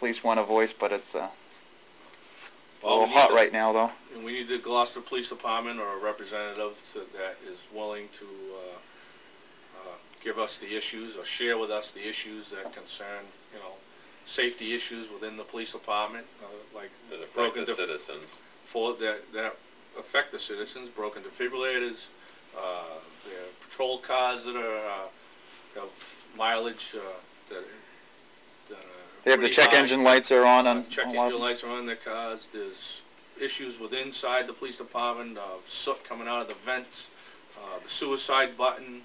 police want a voice, but it's a little hot right now, though. And we need the Gloucester Police Department or a representative that is willing to give us the issues or share with us the issues that concern, safety issues within the police department, like that affect the citizens. That affect the citizens, broken defibrillators, the patrol cars that are have mileage that they have the check engine lights are on. Check engine lights are on their cars. There's issues with inside the police department, soot coming out of the vents, the suicide button.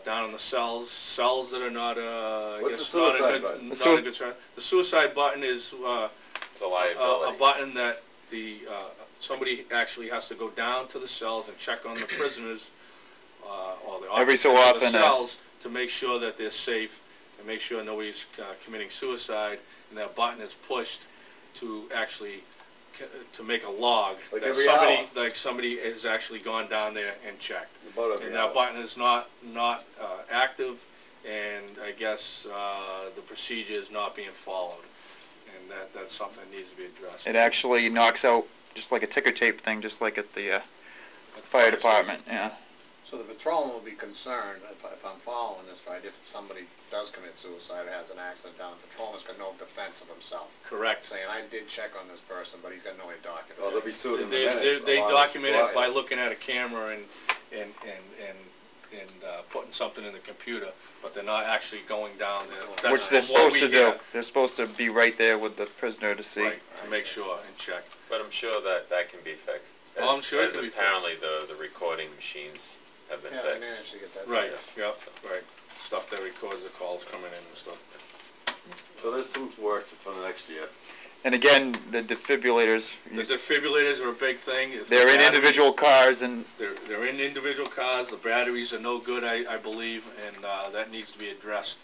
Down in the cells that are not, What's the suicide button? Not a good sign. The suicide button is it's a liability. A button that somebody actually has to go down to the cells and check on the prisoners or the every so often the cells to make sure that they're safe and make sure nobody's committing suicide. And that button is pushed to actually to make a log that somebody has actually gone down there and checked. And that button is not active, and I guess the procedure is not being followed, and that's something that needs to be addressed. It actually knocks out just like a ticker tape thing, just like at the fire department. Yeah. So the patrolman will be concerned, if I'm following this right, if somebody does commit suicide or has an accident down, the patrolman's got no defense of himself. Correct. Saying, I did check on this person, but he's got no way to document it. Well, they'll be sued in a minute. They document it by looking at a camera and putting something in the computer, but they're not actually going down there. Which they're supposed to do. They're supposed to be right there with the prisoner to see. Right, to make sure and check. But I'm sure that can be fixed. Well, I'm sure it can be fixed. Apparently the recording machines have been fixed. I managed to get that. Right, yeah, right. Stuff that records the calls coming in and stuff. So there's some work for the next year. And again, the defibrillators. The defibrillators are a big thing. They're in individual cars, and they're in individual cars. The batteries are no good, I believe, and that needs to be addressed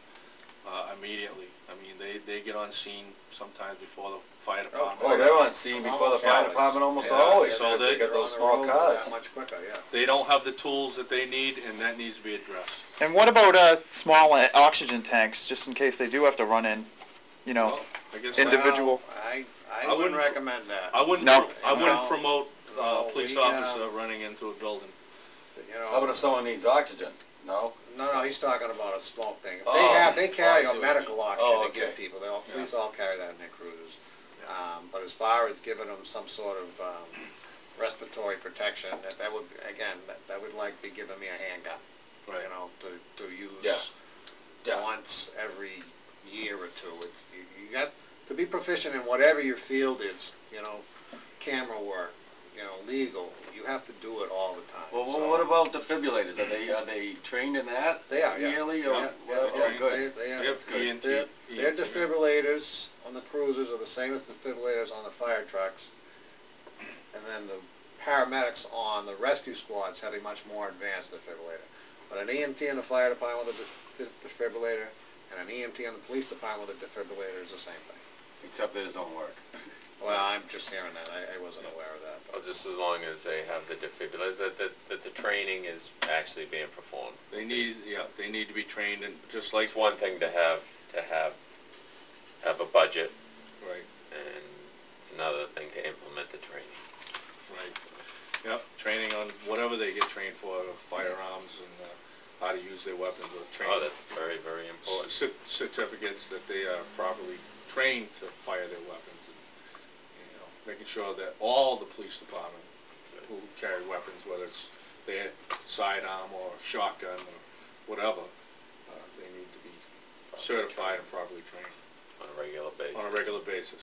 immediately. I mean, they get on scene sometimes before the fire department. Oh, they're on scene before the fire department almost always. So they got those small cars. Much quicker, yeah. They don't have the tools that they need, and that needs to be addressed. And what about small oxygen tanks, just in case they do have to run in, well, I guess individual? I wouldn't recommend that. I wouldn't promote a police officer running into a building. How about if someone needs oxygen? No? No, he's talking about a smoke thing. If they carry a medical oxygen to give people. Police all carry that in their cruisers. But as far as giving them some sort of respiratory protection, that would be giving me a handgun. Right. To use once every year or two. You got to be proficient in whatever your field is. Camera work. Legal. You have to do it all the time. Well, what about defibrillators? Are they trained in that? They are, yearly? Yeah. Good. Their defibrillators on the cruisers are the same as the defibrillators on the fire trucks, and then the paramedics on the rescue squads have a much more advanced defibrillator. But an EMT in the fire department with a defibrillator and an EMT in the police department with a defibrillator is the same thing. Except theirs don't work. Well, I'm just hearing that. I wasn't aware of that. Well, just as long as they have the defibrillators, that the training is actually being performed. They need to be trained, and just like it's one thing to have a budget, right, and it's another thing to implement the training. Right. Yep. Training on whatever they get trained for, firearms and how to use their weapons. Or training. Oh, that's very, very important. Certificates that they are properly trained to fire their weapons. Making sure that all the police department who carry weapons, whether it's their sidearm or shotgun or whatever, they need to be certified and properly trained on a regular basis. On a regular basis.